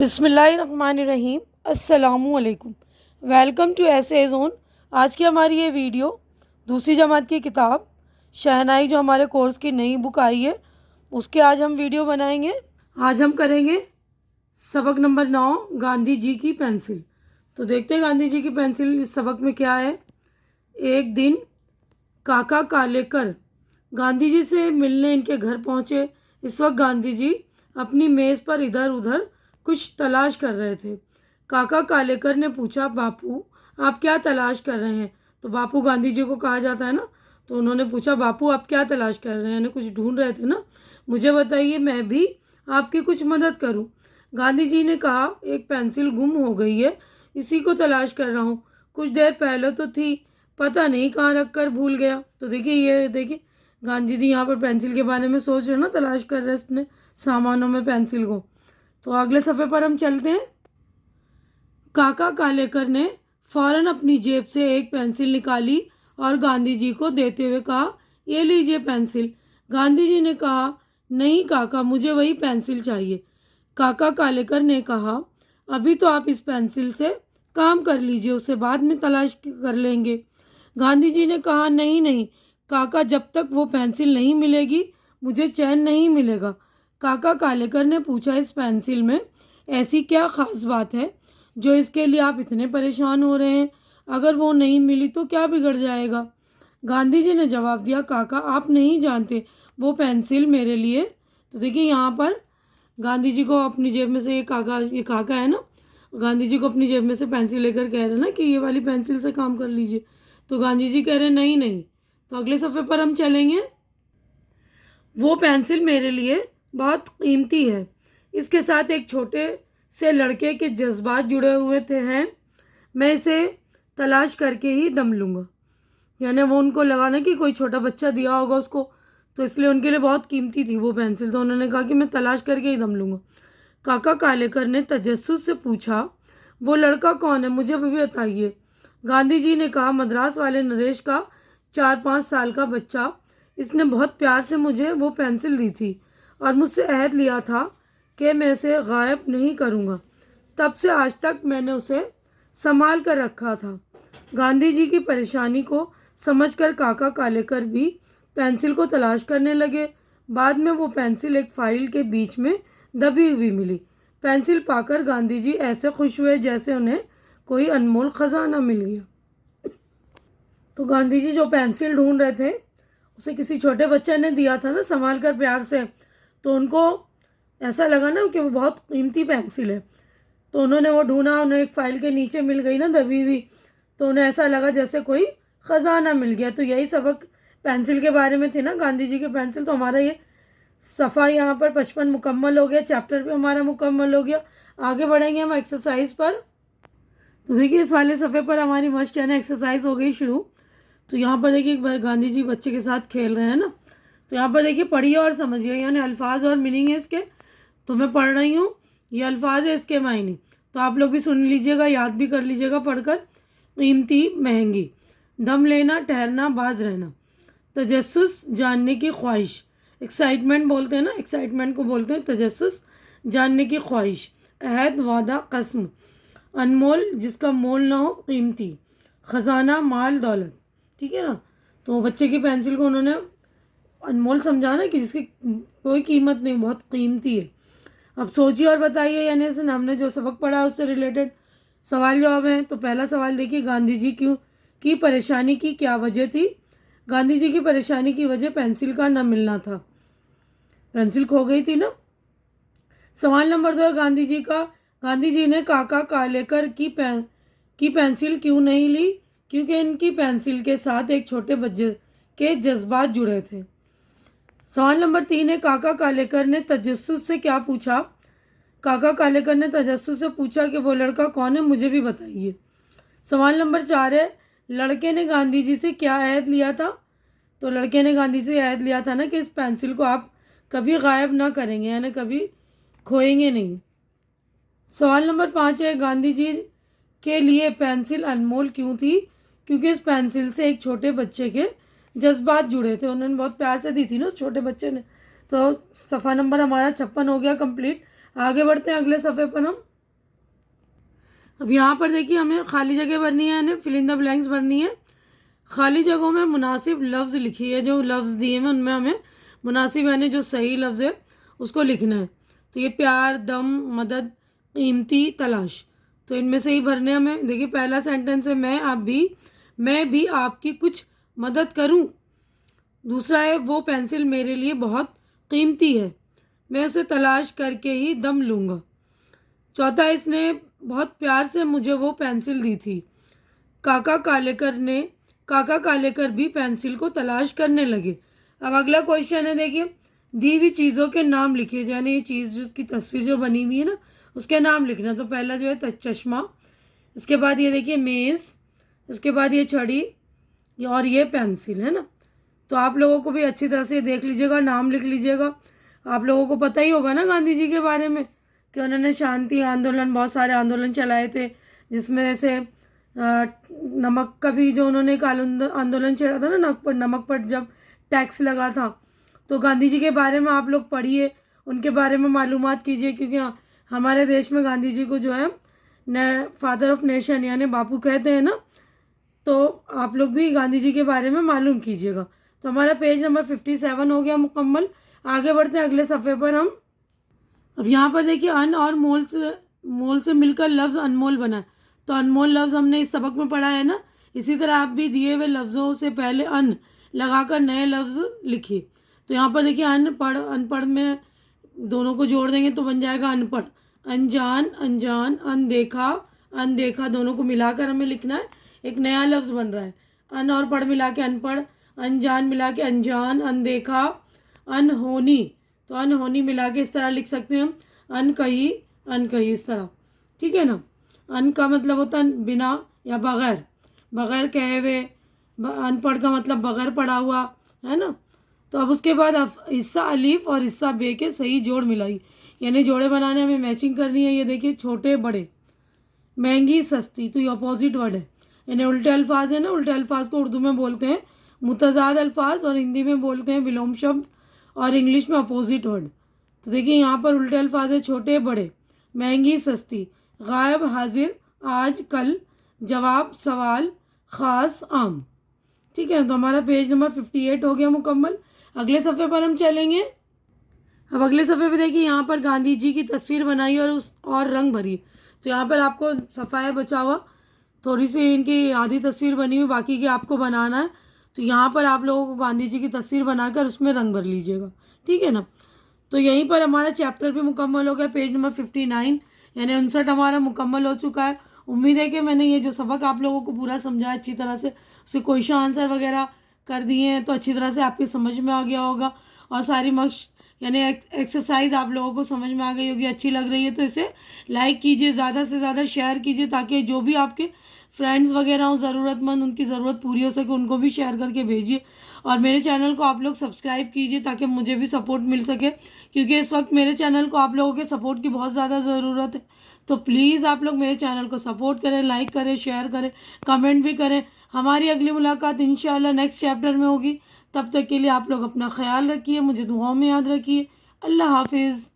बिस्मिल्लाहिर्रहमानिर्रहीम। अस्सलामुअलैकुम। Welcome to ऐसे जोन। आज की हमारी ये वीडियो दूसरी जमात की किताब शहनाई जो हमारे कोर्स की नई बुक आई है उसके आज हम वीडियो बनाएंगे। आज हम करेंगे सबक नंबर 9 गांधी जी की पेंसिल। तो देखते हैं गांधी जी की पेंसिल इस सबक में क्या है। एक दिन काका कालेकर गांधी जी से मिलने इनके घर पहुँचे। इस वक्त गांधी जी अपनी मेज़ पर इधर उधर कुछ तलाश कर रहे थे। काका कालेकर ने पूछा, बापू आप क्या तलाश कर रहे हैं? तो बापू गांधी जी को कहा जाता है ना, तो उन्होंने पूछा, बापू आप क्या तलाश कर रहे हैं? यानी कुछ ढूंढ रहे थे ना, मुझे बताइए मैं भी आपकी कुछ मदद करूं। गांधी जी ने कहा, एक पेंसिल गुम हो गई है, इसी को तलाश कर रहा हूँ। कुछ देर पहले तो थी, पता नहीं कहाँ रख कर भूल गया। तो देखिए, ये देखिए गांधी जी यहाँ पर पेंसिल के बारे में सोच रहे हैं ना, तलाश कर रहे हैं अपने सामानों में पेंसिल को। तो अगले सफ़े पर हम चलते हैं। काका कालेकर ने फौरन अपनी जेब से एक पेंसिल निकाली और गांधी जी को देते हुए कहा, ये लीजिए पेंसिल। गांधी जी ने कहा, नहीं काका, मुझे वही पेंसिल चाहिए। काका कालेकर ने कहा, अभी तो आप इस पेंसिल से काम कर लीजिए, उसे बाद में तलाश कर लेंगे। गांधी जी ने कहा, नहीं नहीं काका, जब तक वो पेंसिल नहीं मिलेगी मुझे चैन नहीं मिलेगा। काका कालेकर ने पूछा, इस पेंसिल में ऐसी क्या ख़ास बात है जो इसके लिए आप इतने परेशान हो रहे हैं? अगर वो नहीं मिली तो क्या बिगड़ जाएगा? गांधी जी ने जवाब दिया, काका आप नहीं जानते, वो पेंसिल मेरे लिए। तो देखिए यहाँ पर गांधी जी को अपनी जेब में से ये काका है ना, गांधी जी को अपनी जेब में से पेंसिल लेकर कह रहे हैं ना कि ये वाली पेंसिल से काम कर लीजिए। तो गांधी जी कह रहे हैं नहीं नहीं। तो अगले सफ़े पर हम चलेंगे। वो पेंसिल मेरे लिए बहुत कीमती है, इसके साथ एक छोटे से लड़के के जज्बात जुड़े हुए हैं, मैं इसे तलाश करके ही दम लूँगा। यानी वो उनको लगा ना कि कोई छोटा बच्चा दिया होगा उसको, तो इसलिए उनके लिए बहुत कीमती थी वो पेंसिल, तो उन्होंने कहा कि मैं तलाश करके ही दम लूँगा। काका कालेकर ने तजस्सुस से पूछा, वो लड़का कौन है, मुझे भी बताइए। गांधी जी ने कहा, मद्रास वाले नरेश का 4-5 साल का बच्चा, इसने बहुत प्यार से मुझे वो पेंसिल दी थी और मुझसे अहद लिया था कि मैं इसे गायब नहीं करूँगा। तब से आज तक मैंने उसे संभाल कर रखा था। गांधी जी की परेशानी को समझकर काका कालेकर भी पेंसिल को तलाश करने लगे। बाद में वो पेंसिल एक फाइल के बीच में दबी हुई मिली। पेंसिल पाकर गांधी जी ऐसे खुश हुए जैसे उन्हें कोई अनमोल ख़जाना मिल गया। तो गांधी जी जो पेंसिल ढूंढ रहे थे उसे किसी छोटे बच्चे ने दिया था ना, संभाल कर प्यार से, तो उनको ऐसा लगा ना कि वो बहुत कीमती पेंसिल है। तो उन्होंने वो ढूंढा, उन्हें एक फ़ाइल के नीचे मिल गई ना दबी हुई, तो उन्हें ऐसा लगा जैसे कोई ख़जाना मिल गया। तो यही सबक पेंसिल के बारे में थे ना, गांधी जी के पेंसिल। तो हमारा ये सफ़ा यहाँ पर 55 मुकम्मल हो गया, चैप्टर भी हमारा मुकम्मल हो गया। आगे बढ़ेंगे हम एक्सरसाइज पर। तो देखिए इस वाले सफ़े पर हमारी मश्क यानी एक्सरसाइज हो गई शुरू। तो यहाँ पर देखिए गांधी जी बच्चे के साथ खेल रहे हैं ना, तो यहाँ पर देखिए पढ़िए और समझिए, यानी अल्फाज और मीनिंग है इसके। तो मैं पढ़ रही हूँ, ये अल्फाज है, इसके मायने तो आप लोग भी सुन लीजिएगा, याद भी कर लीजिएगा पढ़कर। कीमती, महंगी। दम लेना, ठहरना, बाज रहना। तजस्सुस, जानने की ख्वाहिश। एक्साइटमेंट बोलते हैं ना, एक्साइटमेंट को बोलते हैं तजस्सुस, जानने की ख्वाहिश। अहद, वादा, कसम। अनमोल, जिसका मोल ना हो, कीमती। ख़जाना, माल दौलत। ठीक है ना। तो बच्चे की पेंसिल को उन्होंने अनमोल समझा ना कि जिसकी कोई कीमत नहीं, बहुत कीमती है। अब सोचिए और बताइए, यानी हमने जो सबक पढ़ा उससे रिलेटेड सवाल जवाब हैं। तो पहला सवाल देखिए, गांधी जी की परेशानी की क्या वजह थी? गांधी जी की परेशानी की वजह पेंसिल का न मिलना था, पेंसिल खो गई थी ना। सवाल नंबर 2 है, गांधी जी ने काका कालेकर की पेंसिल क्यों नहीं ली? क्योंकि इनकी पेंसिल के साथ एक छोटे बच्चे के जज्बात जुड़े थे। सवाल नंबर 3 है, काका कालेकर ने तजस्सुस से क्या पूछा? काका कालेकर ने तजस्सुस से पूछा कि वो लड़का कौन है, मुझे भी बताइए। सवाल नंबर 4 है, लड़के ने गांधी जी से क्या अहद लिया था? तो लड़के ने गांधी जी से अहद लिया था ना कि इस पेंसिल को आप कभी गायब ना करेंगे, यानी कभी खोएंगे नहीं। सवाल नंबर 5 है, गांधी जी के लिए पेंसिल अनमोल क्यों थी? क्योंकि इस पेंसिल से एक छोटे बच्चे के जज्बात जुड़े थे, उन्होंने बहुत प्यार से दी थी ना उस छोटे बच्चे ने। तो सफ़ा नंबर हमारा 56 हो गया कंप्लीट। आगे बढ़ते हैं अगले सफ़े पर हम। अब यहाँ पर देखिए हमें खाली जगह भरनी है, यानी फिल इन द ब्लैंक्स भरनी है। खाली जगहों में मुनासिब लफ्ज़ लिखिए, जो लफ्ज़ दिए हैं उनमें हमें मुनासिब यानी जो सही लफ्ज़ है उसको लिखना है। तो ये प्यार, दम, मदद, कीमती, तलाश, तो इनमें से ही भरने हमें। देखिए पहला सेंटेंस है मैं भी आपकी कुछ मदद करूं। दूसरा है वो पेंसिल मेरे लिए बहुत कीमती है, मैं उसे तलाश करके ही दम लूँगा। चौथा, इसने बहुत प्यार से मुझे वो पेंसिल दी थी। काका कालेकर भी पेंसिल को तलाश करने लगे। अब अगला क्वेश्चन है, देखिए दी हुई चीज़ों के नाम लिखिए, यानी ये चीज़ की तस्वीर जो बनी हुई है ना उसके नाम लिखना। तो पहला जो है चश्मा, इसके बाद ये देखिए मेज़, इसके बाद ये छड़ी और ये पेंसिल है ना। तो आप लोगों को भी अच्छी तरह से देख लीजिएगा, नाम लिख लीजिएगा। आप लोगों को पता ही होगा ना गांधी जी के बारे में कि उन्होंने शांति आंदोलन, बहुत सारे आंदोलन चलाए थे, जिसमें से नमक का भी जो उन्होंने एक आंदोलन छेड़ा था ना, नमक पर जब टैक्स लगा था। तो गांधी जी के बारे में आप लोग पढ़िए, उनके बारे में मालूमात कीजिए, क्योंकि हमारे देश में गांधी जी को जो है फादर ऑफ नेशन यानी बापू कहते हैं ना। तो आप लोग भी गांधी जी के बारे में मालूम कीजिएगा। तो हमारा पेज नंबर 57 हो गया मुकम्मल। आगे बढ़ते हैं अगले सफ़े पर हम। अब यहाँ पर देखिए अन और मोल से मिलकर लफ्ज़ अनमोल बना है। तो अनमोल लफ्ज़ हमने इस सबक में पढ़ा है ना। इसी तरह आप भी दिए हुए लफ्ज़ों से पहले अन लगाकर नए लफ्ज़ लिखिए। तो यहाँ पर देखिए अनपढ़ में दोनों को जोड़ देंगे तो बन जाएगा अनपढ़। अनजान, अनजान, अनदेखा, अनदेखा, दोनों को मिलाकर हमें लिखना है, एक नया लफ्ज़ बन रहा है। अन और पढ़ मिला के अनपढ़, अनजान मिला के अनजान, अनदेखा, अनहोनी, तो अनहोनी मिला के इस तरह लिख सकते हैं हम, अनकही, अनकही, इस तरह, ठीक है ना। अन का मतलब होता है बिना या बग़ैर, बग़ैर कहे हुए। अनपढ़ का मतलब बग़ैर पढ़ा हुआ, है ना। तो अब उसके बाद हिस्सा अलीफ और हिस्सा बे के सही जोड़ मिलाई, यानी जोड़े बनाने हमें मैचिंग करनी है। ये देखिए छोटे बड़े, महंगी सस्ती, तो ये अपोजिट वर्ड है, यानी उल्टे अल्फाज है ना। उल्टे अल्फाज को उर्दू में बोलते हैं मुतज़ाद अल्फाज और हिंदी में बोलते हैं विलोम शब्द और इंग्लिश में अपोजिट वर्ड। तो देखिए यहाँ पर उल्टे अल्फाज है छोटे बड़े, महंगी सस्ती, गायब हाजिर, आज कल, जवाब सवाल, ख़ास आम, ठीक है। तो हमारा पेज नंबर 58 हो गया मुकम्मल। अगले सफ़े पर हम चलेंगे। अब अगले सफ़े पे देखिए यहाँ पर गांधी जी की तस्वीर बनाई और रंग भरी। तो यहाँ पर आपको सफ़ाया बचा हुआ, थोड़ी सी इनकी आधी तस्वीर बनी हुई, बाकी की आपको बनाना है। तो यहाँ पर आप लोगों को गांधी जी की तस्वीर बनाकर उसमें रंग भर लीजिएगा, ठीक है ना। तो यहीं पर हमारा चैप्टर भी मुकम्मल हो गया, पेज नंबर 59 यानी 59 हमारा मुकम्मल हो चुका है। उम्मीद है कि मैंने ये जो सबक आप लोगों को पूरा समझाया अच्छी तरह से, उसके क्वेश्चन आंसर वगैरह कर दिए हैं, तो अच्छी तरह से आपकी समझ में आ गया होगा। और सारी यानी एक्सरसाइज आप लोगों को समझ में आ गई होगी, अच्छी लग रही है तो इसे लाइक कीजिए, ज़्यादा से ज़्यादा शेयर कीजिए, ताकि जो भी आपके फ्रेंड्स वगैरह हो ज़रूरतमंद, उनकी ज़रूरत पूरी हो सके, उनको भी शेयर करके भेजिए। और मेरे चैनल को आप लोग सब्सक्राइब कीजिए ताकि मुझे भी सपोर्ट मिल सके, क्योंकि इस वक्त मेरे चैनल को आप लोगों के सपोर्ट की बहुत ज़्यादा ज़रूरत है। तो प्लीज़ आप लोग मेरे चैनल को सपोर्ट करें, लाइक करें, शेयर करें, कमेंट भी करें। हमारी अगली मुलाकात इंशाल्लाह नेक्स्ट चैप्टर में होगी। तब तक के लिए आप लोग अपना ख्याल रखिए, मुझे दुआओं में याद रखिए। अल्लाह हाफिज़।